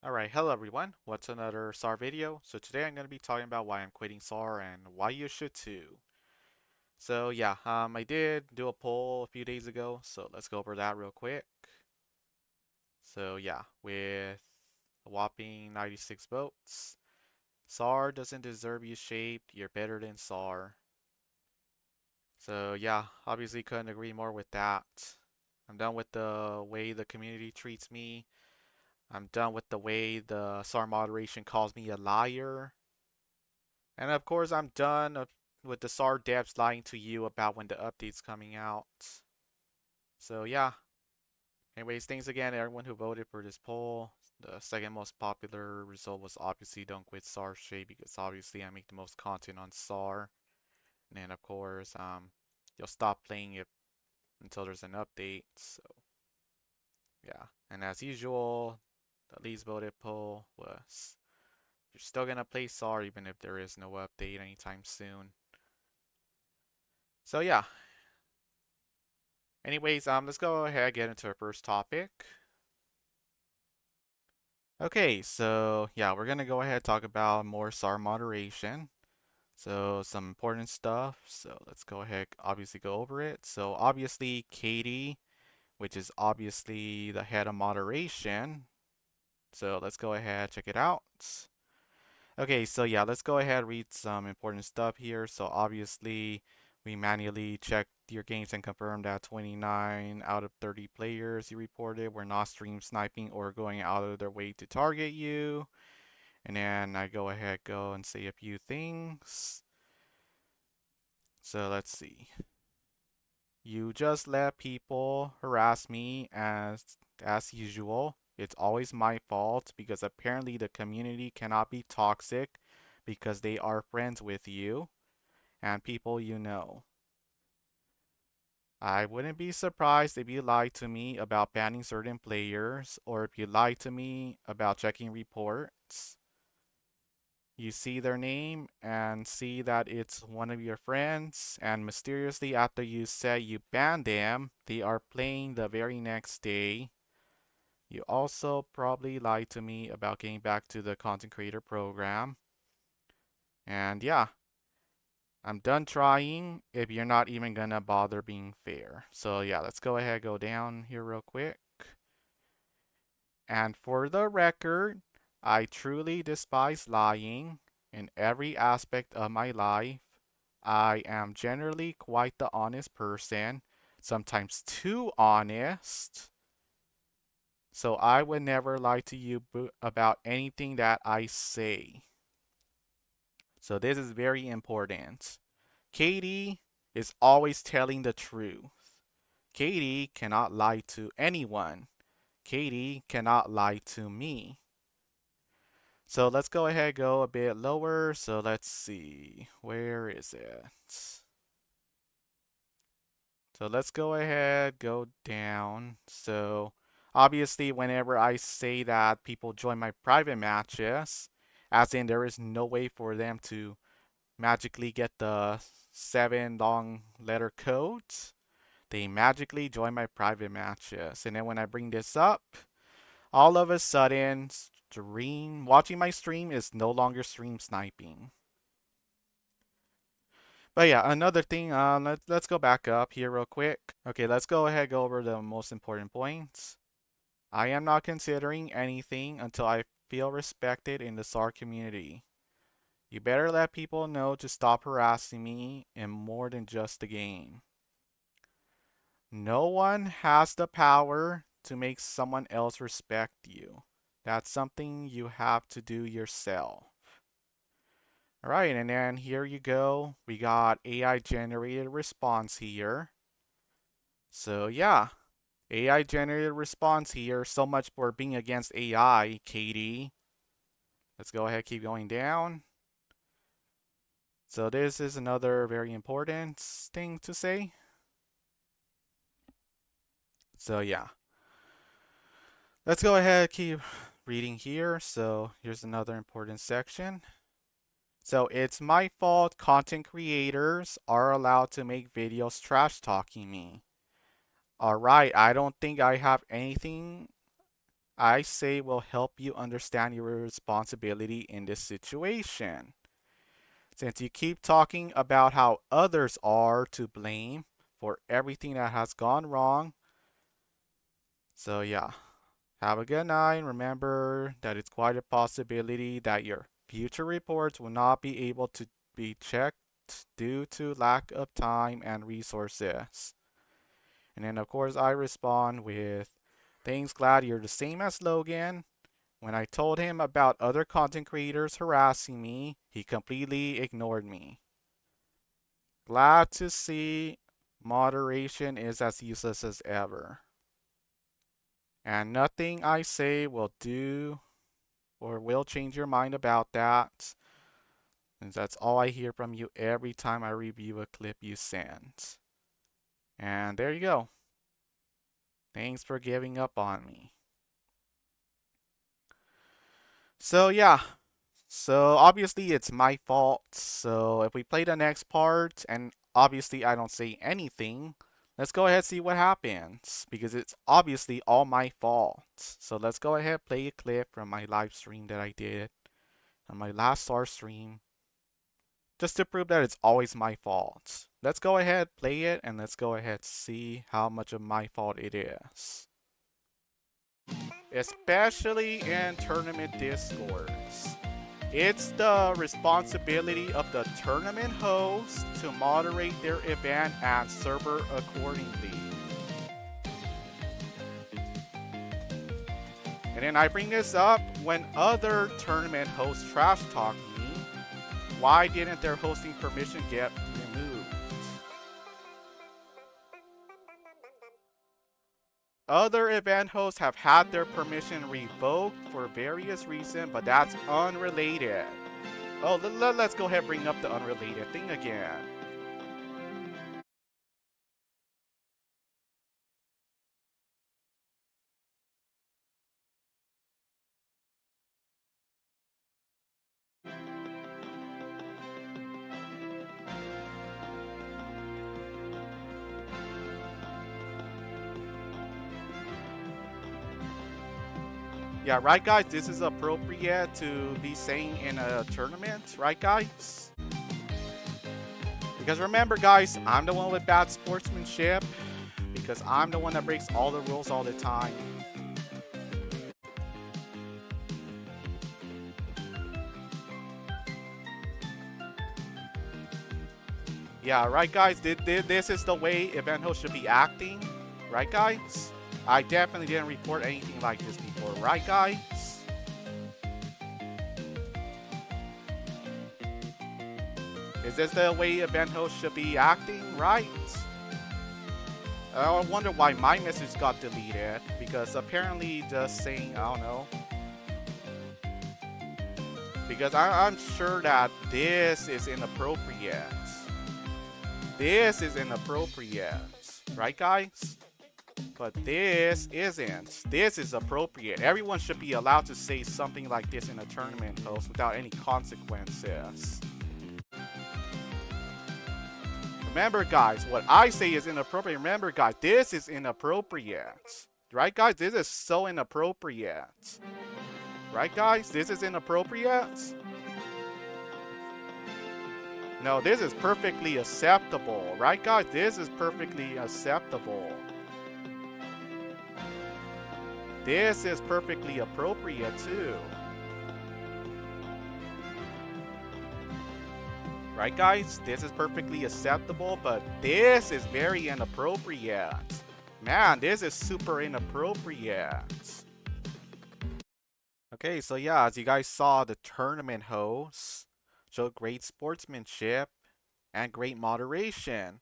Alright, hello everyone. What's another SAR video? So today I'm going to be talking about why I'm quitting SAR and why you should too. So yeah, I did do a poll a few days ago, so let's go over that real quick. So yeah, with a whopping 96 votes, SAR doesn't deserve you shaped, you're better than SAR. So yeah, obviously couldn't agree more with that. I'm done with the way the community treats me. I'm done with the way the SAR moderation calls me a liar. And of course, I'm done with the SAR devs lying to you about when the update's coming out. So yeah. Anyways, thanks again everyone who voted for this poll. The second most popular result was obviously don't quit SAR shade because obviously I make the most content on SAR. And then of course, you'll stop playing it until there's an update. So yeah. And as usual, the least voted poll was you're still gonna play SAR even if there is no update anytime soon. So yeah, anyways, let's go ahead and get into our first topic. Okay, so yeah, we're gonna go ahead and talk about more SAR moderation. So some important stuff. So let's go ahead, obviously go over it. So obviously Katie, which is obviously the head of moderation. So let's go ahead, check it out. Okay, so yeah, let's go ahead and read some important stuff here. So obviously, we manually checked your games and confirmed that 29 out of 30 players you reported were not stream sniping or going out of their way to target you. And then I go and say a few things. So let's see. You just let people harass me as usual. It's always my fault because apparently the community cannot be toxic because they are friends with you and people you know. I wouldn't be surprised if you lied to me about banning certain players or if you lied to me about checking reports. You see their name and see that it's one of your friends, and mysteriously, after you say you banned them, they are playing the very next day. You also probably lied to me about getting back to the content creator program. And yeah, I'm done trying if you're not even gonna bother being fair. So yeah, let's go ahead, go down here real quick. And for the record, I truly despise lying in every aspect of my life. I am generally quite the honest person, sometimes too honest. So I would never lie to you about anything that I say. So this is very important. Katie is always telling the truth. Katie cannot lie to anyone. Katie cannot lie to me. So let's go ahead, go a bit lower. So let's see, where is it? So let's go ahead, go down. So obviously, whenever I say that people join my private matches, as in there is no way for them to magically get the 7 long letter codes, they magically join my private matches. And then when I bring this up, all of a sudden, watching my stream is no longer stream sniping. But yeah, another thing, let's go back up here real quick. Okay, let's go ahead go over the most important points. I am not considering anything until I feel respected in the SAR community. You better let people know to stop harassing me in more than just the game. No one has the power to make someone else respect you. That's something you have to do yourself. Alright, and then here you go. We got AI generated response here. So yeah, AI generated response here. So much for being against AI, Katie. Let's go ahead, keep going down. So this is another very important thing to say. So yeah, let's go ahead, keep reading here. So here's another important section. So it's my fault content creators are allowed to make videos trash talking me. Alright, I don't think I have anything I say will help you understand your responsibility in this situation. Since you keep talking about how others are to blame for everything that has gone wrong. So, yeah, have a good night. Remember that it's quite a possibility that your future reports will not be able to be checked due to lack of time and resources. And then, of course, I respond with, thanks, glad you're the same as Logan. When I told him about other content creators harassing me, he completely ignored me. Glad to see moderation is as useless as ever. And nothing I say will do or will change your mind about that. Since that's all I hear from you every time I review a clip you send. And there you go. Thanks for giving up on me. So yeah. So obviously it's my fault. So if we play the next part and obviously I don't say anything, let's go ahead and see what happens because it's obviously all my fault. So let's go ahead and play a clip from my live stream that I did on my last SAR stream just to prove that it's always my fault. Let's go ahead, play it, and let's go ahead see how much of my fault it is. Especially in tournament discords. It's the responsibility of the tournament host to moderate their event and server accordingly. And then I bring this up when other tournament hosts trash talk me. Why didn't their hosting permission get removed? Other event hosts have had their permission revoked for various reasons, but that's unrelated. Oh, let's go ahead and bring up the unrelated thing again. Yeah, right guys, this is appropriate to be saying in a tournament, right guys? Because remember guys, I'm the one with bad sportsmanship, because I'm the one that breaks all the rules all the time. Yeah, right guys, this is the way event hosts should be acting, right guys? I definitely didn't report anything like this before, right guys? Is this the way event hosts should be acting, right? I wonder why my message got deleted, because apparently just saying, I don't know. Because I'm sure that this is inappropriate. This is inappropriate, right guys? But this isn't. This is appropriate. Everyone should be allowed to say something like this in a tournament host without any consequences. Remember guys, what I say is inappropriate. Remember guys, this is inappropriate. Right guys, this is so inappropriate. Right guys, this is inappropriate. No, this is perfectly acceptable. Right guys, this is perfectly acceptable. This is perfectly appropriate too. Right guys, this is perfectly acceptable, but this is very inappropriate. Man, this is super inappropriate. Okay, so yeah, as you guys saw, the tournament hosts showed great sportsmanship and great moderation,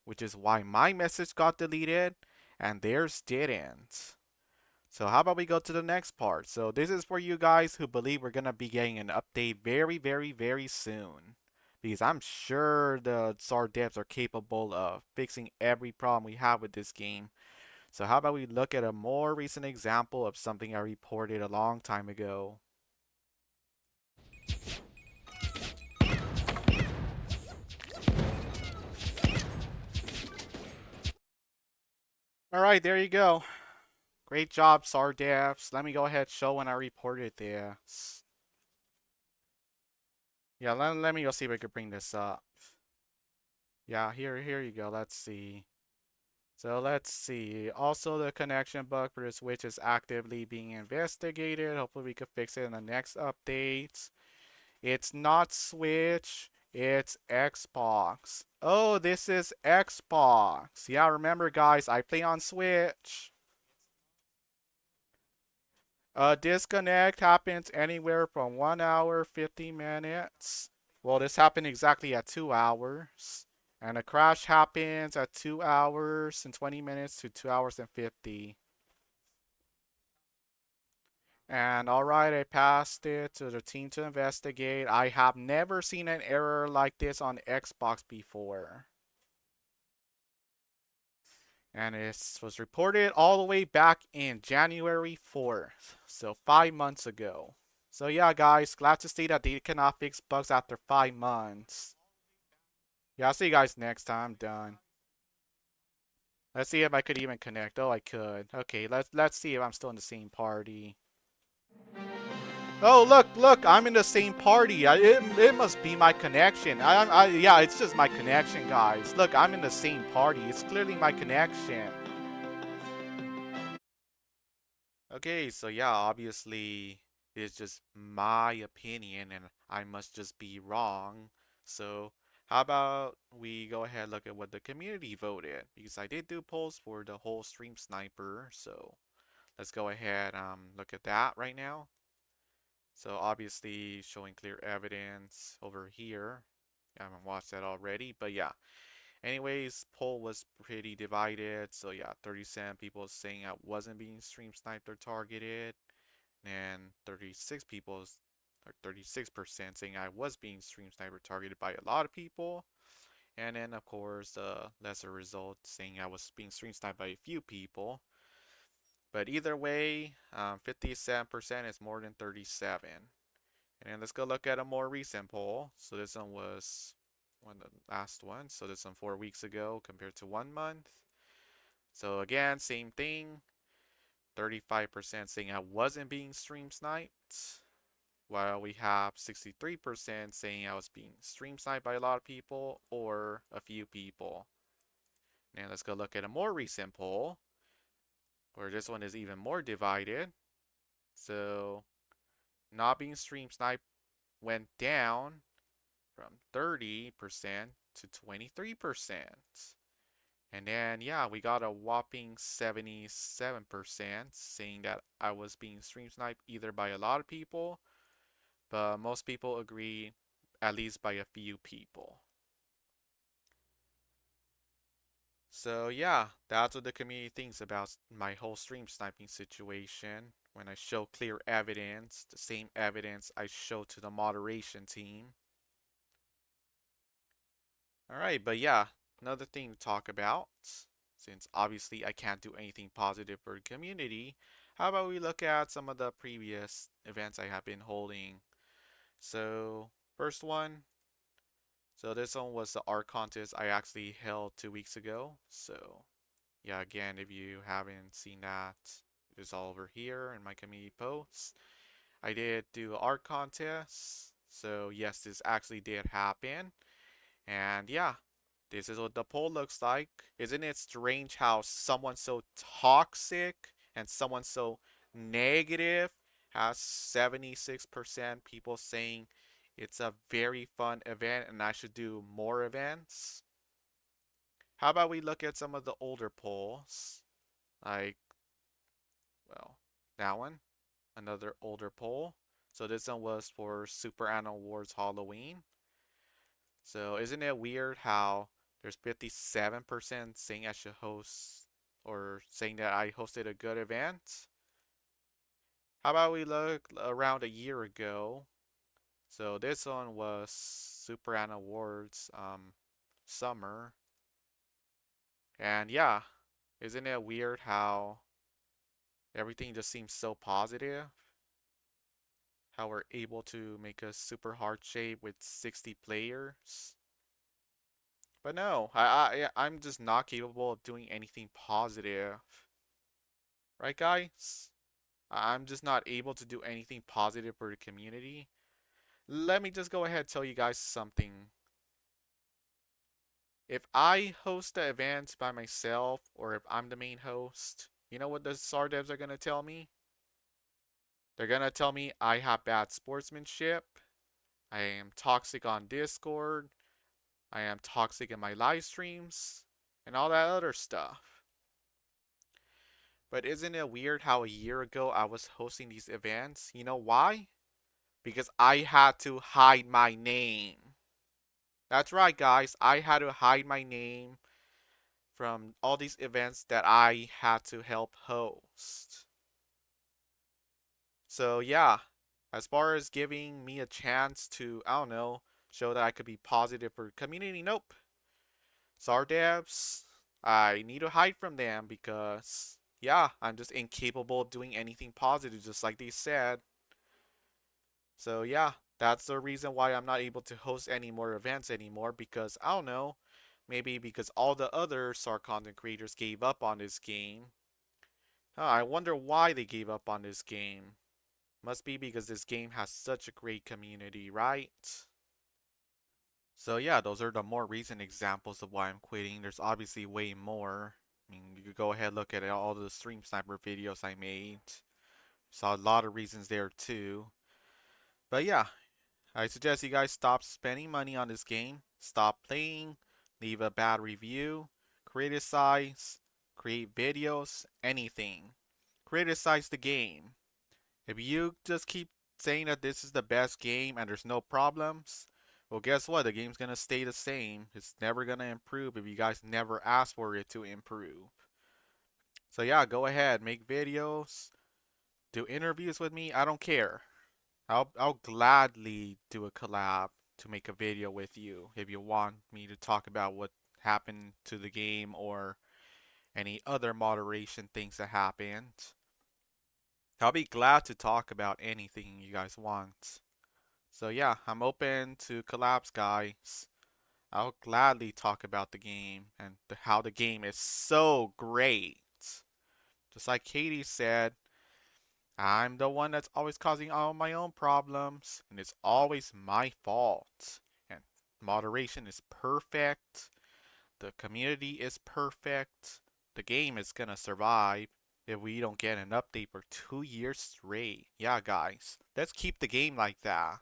which is why my message got deleted and theirs didn't. So how about we go to the next part? So this is for you guys who believe we're going to be getting an update very soon. Because I'm sure the SAR devs are capable of fixing every problem we have with this game. So how about we look at a more recent example of something I reported a long time ago. Alright, there you go. Great job, Sardevs. Let me go ahead and show when I reported this. Yeah, let me go see if I can bring this up. Yeah, here you go. Let's see. So let's see. Also, the connection bug for the Switch is actively being investigated. Hopefully, we can fix it in the next updates. It's not Switch, it's Xbox. Oh, this is Xbox. Yeah, remember, guys, I play on Switch. Disconnect happens anywhere from 1 hour, 50 minutes. Well, this happened exactly at 2 hours. And a crash happens at 2 hours and 20 minutes to 2 hours and 50. And alright, I passed it to the team to investigate. I have never seen an error like this on Xbox before. And it was reported all the way back in January 4th, so 5 months ago. So yeah, guys, glad to see that they cannot fix bugs after 5 months. Yeah, I'll see you guys next time. Done. Let's see if I could even connect. Oh, I could. Okay, let's see if I'm still in the same party. Oh, look, I'm in the same party. It must be my connection. Yeah, it's just my connection, guys. Look, I'm in the same party. It's clearly my connection. Okay, so yeah, obviously it's just my opinion and I must just be wrong. So how about we go ahead and look at what the community voted? Because I did do polls for the whole stream sniper, so let's go ahead look at that right now. So obviously showing clear evidence over here. I haven't watched that already, but yeah. Anyways, poll was pretty divided. So yeah, 37 people saying I wasn't being stream sniped or targeted, and 36 people, or 36% saying I was being stream sniped or targeted by a lot of people. And then of course, lesser result saying I was being stream sniped by a few people. But either way, 57% is more than 37. And let's go look at a more recent poll. So this one was the last one. So this one 4 weeks ago compared to 1 month. So again, same thing. 35% saying I wasn't being stream sniped, while we have 63% saying I was being stream sniped by a lot of people or a few people. Now let's go look at a more recent poll, where this one is even more divided. So not being stream sniped went down from 30% to 23%. And then, yeah, we got a whopping 77% saying that I was being stream sniped either by a lot of people, but most people agree at least by a few people. So, yeah, that's what the community thinks about my whole stream sniping situation. When I show clear evidence, the same evidence I show to the moderation team. Alright, but yeah, another thing to talk about, since obviously I can't do anything positive for the community, how about we look at some of the previous events I have been holding. So, first one, so this one was the art contest I actually held 2 weeks ago. So, yeah, again, if you haven't seen that, it is all over here in my community posts. I did do art contest. So, yes, this actually did happen. And yeah, this is what the poll looks like. Isn't it strange how someone so toxic and someone so negative has 76% people saying it's a very fun event and I should do more events? How about we look at some of the older polls? Like, well, that one, another older poll. So this one was for Super Animal Awards Halloween. So isn't it weird how there's 57% saying I should host or saying that I hosted a good event? How about we look around a year ago? So this one was Super Anna Awards summer. And yeah, isn't it weird how everything just seems so positive? How we're able to make a super hard shape with 60 players? But no, I'm just not capable of doing anything positive. Right, guys? I'm just not able to do anything positive for the community. Let me just go ahead and tell you guys something. If I host the events by myself, or if I'm the main host, you know what the SAR devs are gonna tell me? They're gonna tell me I have bad sportsmanship, I am toxic on Discord, I am toxic in my live streams, and all that other stuff. But isn't it weird how a year ago I was hosting these events? You know why? Because I had to hide my name. That's right, guys. I had to hide my name from all these events that I had to help host. So, yeah, as far as giving me a chance to, I don't know, show that I could be positive for community, nope. Sardevs, I need to hide from them because, yeah, I'm just incapable of doing anything positive, just like they said. So, yeah, that's the reason why I'm not able to host any more events anymore because, I don't know, maybe because all the other SAR content creators gave up on this game. I wonder why they gave up on this game. Must be because this game has such a great community, right? So yeah, those are the more recent examples of why I'm quitting. There's obviously way more. I mean, you could go ahead and look at all the stream sniper videos I made. Saw a lot of reasons there too. But yeah, I suggest you guys stop spending money on this game. Stop playing. Leave a bad review. Criticize. Create videos. Anything. Criticize the game. If you just keep saying that this is the best game and there's no problems, well, guess what? The game's gonna stay the same. It's never gonna improve if you guys never ask for it to improve. So yeah, go ahead, make videos, do interviews with me. I don't care. I'll gladly do a collab to make a video with you if you want me to talk about what happened to the game or any other moderation things that happened. I'll be glad to talk about anything you guys want. So yeah, I'm open to collabs, guys. I'll gladly talk about the game and how the game is so great. Just like Katie said, I'm the one that's always causing all my own problems, and it's always my fault. And moderation is perfect. The community is perfect. The game is gonna survive if we don't get an update for 2 years straight. Yeah, guys, let's keep the game like that.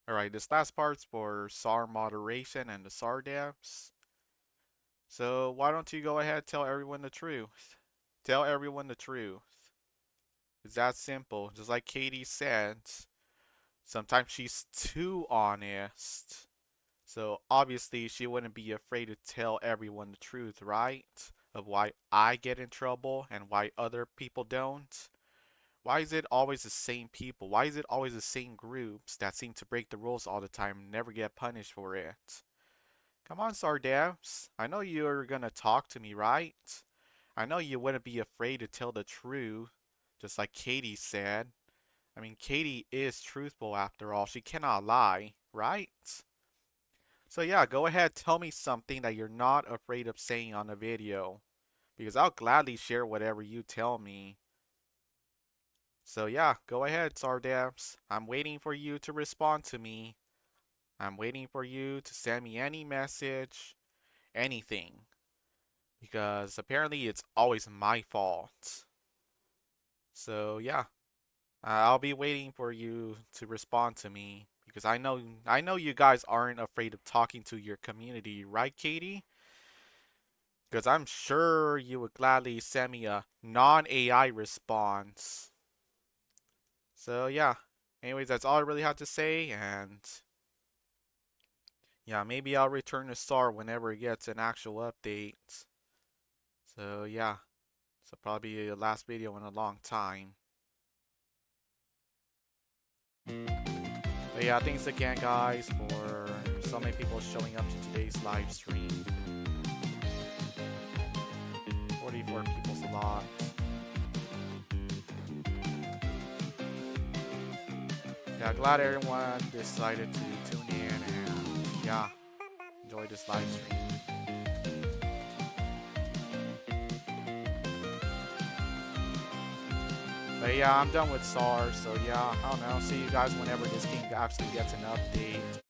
Alright, this last part's for SAR moderation and the SAR devs. So why don't you go ahead and tell everyone the truth? Tell everyone the truth. It's that simple. Just like Katie said, sometimes she's too honest. So obviously she wouldn't be afraid to tell everyone the truth, right? Of why I get in trouble and why other people don't. Why is it always the same people? Why is it always the same groups that seem to break the rules all the time and never get punished for it? Come on, Sardevs. I know you're gonna talk to me, right? I know you wouldn't be afraid to tell the truth, just like Katie said. I mean, Katie is truthful after all. She cannot lie, right? So yeah, go ahead, tell me something that you're not afraid of saying on a video. Because I'll gladly share whatever you tell me. So yeah, go ahead, Sardevs. I'm waiting for you to respond to me. I'm waiting for you to send me any message, anything. Because apparently it's always my fault. So yeah, I'll be waiting for you to respond to me because I know you guys aren't afraid of talking to your community, right, Katie? Because I'm sure you would gladly send me a non-AI response. So yeah, anyways, that's all I really have to say, and yeah, maybe I'll return to SAR whenever it gets an actual update. So yeah, so probably the last video in a long time. But yeah, thanks again, guys, for so many people showing up to today's live stream. 44 people's a lot. Yeah, glad everyone decided to tune in and yeah, enjoy this live stream. But yeah, I'm done with SAR. So yeah, I don't know. See you guys whenever this game actually gets an update.